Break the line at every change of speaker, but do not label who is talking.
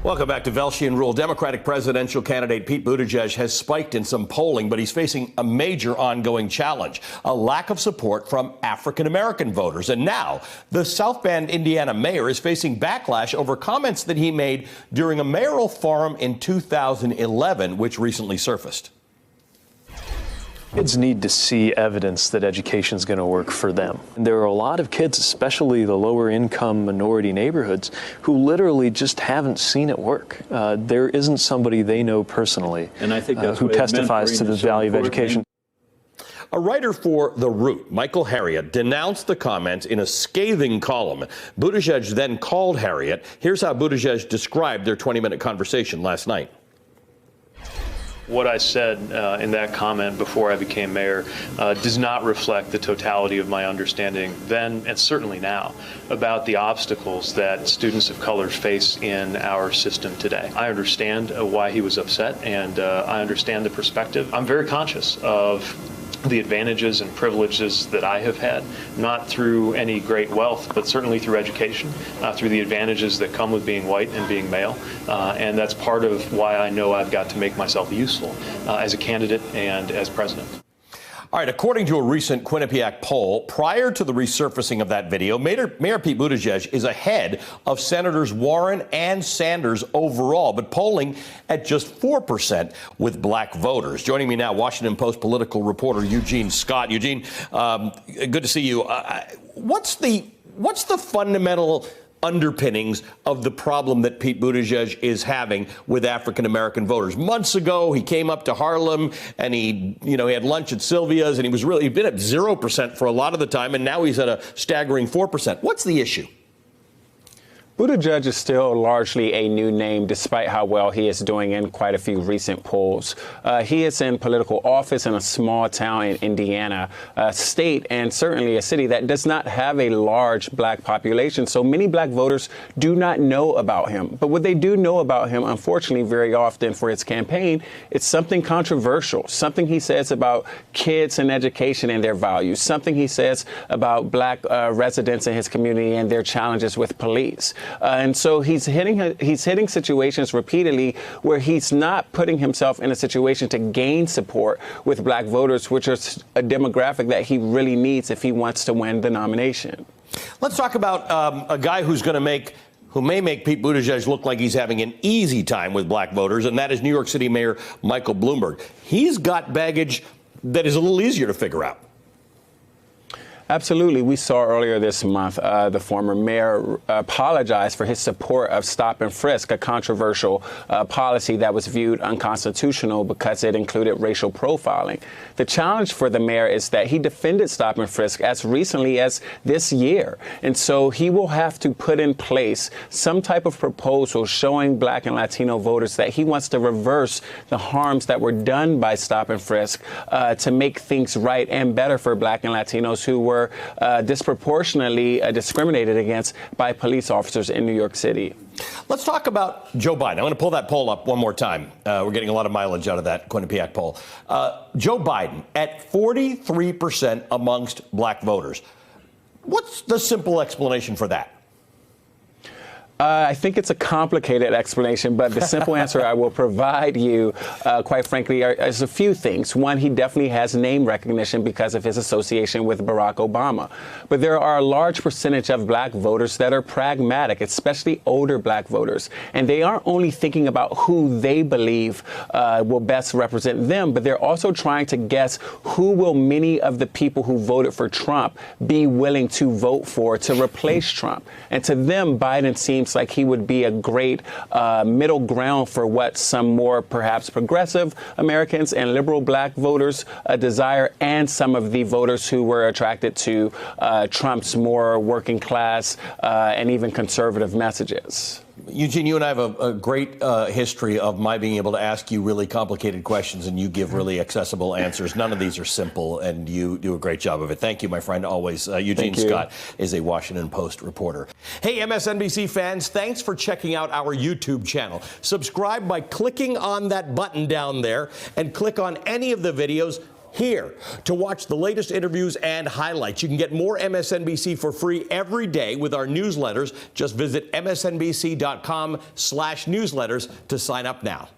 Welcome back to Velshi and Rule. Democratic presidential candidate Pete Buttigieg has spiked in some polling, but he's facing a major ongoing challenge, a lack of support from African-American voters. And now the South Bend, Indiana mayor is facing backlash over comments that he made during a mayoral forum in 2011, which recently surfaced.
Kids need to see evidence that education is going to work for them. And there are a lot of kids, especially the lower income minority neighborhoods, who literally just haven't seen it work. There isn't somebody they know personally
and I think that's
who testifies to the value of education.
A writer for The Root, Michael Harriot, denounced the comments in a scathing column. Buttigieg then called Harriot. Here's how Buttigieg described their 20-minute conversation last night.
What I said in that comment before I became mayor does not reflect the totality of my understanding then and certainly now about the obstacles that students of color face in our system today. I understand why he was upset, and I understand the perspective. I'm very conscious of the advantages and privileges that I have had, not through any great wealth, but certainly through education, through the advantages that come with being white and being male. And that's part of why I know I've got to make myself useful as a candidate and as president.
All right, according to a recent Quinnipiac poll, prior to the resurfacing of that video, Mayor Pete Buttigieg is ahead of Senators Warren and Sanders overall, but polling at just 4% with black voters. Joining me now, Washington Post political reporter Eugene Scott. Eugene, good to see you. What's the fundamental underpinnings of the problem that Pete Buttigieg is having with African-American voters? Months ago, he came up to Harlem and he had lunch at Sylvia's, and he'd been at 0% for a lot of the time, and now he's at a staggering 4%. What's the issue?
Buttigieg is still largely a new name, despite how well he is doing in quite a few recent polls. He is in political office in a small town in Indiana, a state and certainly a city that does not have a large black population. So many black voters do not know about him. But what they do know about him, unfortunately, very often for his campaign, it's something controversial, something he says about kids and education and their values, something he says about black residents in his community and their challenges with police. And so he's hitting situations repeatedly where he's not putting himself in a situation to gain support with black voters, which is a demographic that he really needs if he wants to win the nomination.
Let's talk about a guy who may make Pete Buttigieg look like he's having an easy time with black voters, and that is New York City Mayor Michael Bloomberg. He's got baggage that is a little easier to figure out.
Absolutely. We saw earlier this month the former mayor apologize for his support of stop and frisk, a controversial policy that was viewed unconstitutional because it included racial profiling. The challenge for the mayor is that he defended stop and frisk as recently as this year. And so he will have to put in place some type of proposal showing black and Latino voters that he wants to reverse the harms that were done by stop and frisk to make things right and better for black and Latinos who were disproportionately discriminated against by police officers in New York City.
Let's talk about Joe Biden. I'm going to pull that poll up one more time. We're getting a lot of mileage out of that Quinnipiac poll. Joe Biden at 43% amongst black voters. What's the simple explanation for that?
I think it's a complicated explanation, but the simple answer I will provide you, quite frankly, is a few things. One, he definitely has name recognition because of his association with Barack Obama. But there are a large percentage of black voters that are pragmatic, especially older black voters. And they aren't only thinking about who they believe will best represent them, but they're also trying to guess who will many of the people who voted for Trump be willing to vote for to replace Trump. And to them, Biden seems like he would be a great middle ground for what some more perhaps progressive Americans and liberal black voters desire, and some of the voters who were attracted to Trump's more working class and even conservative messages.
Eugene, you and I have a great history of my being able to ask you really complicated questions and you give really accessible answers. None of these are simple, and you do a great job of it. Thank you, my friend, always. Eugene Scott is a Washington Post reporter. Hey, MSNBC fans, thanks for checking out our YouTube channel. Subscribe by clicking on that button down there and click on any of the videos here. To watch the latest interviews and highlights, you can get more MSNBC for free every day with our newsletters. Just visit msnbc.com/newsletters to sign up now.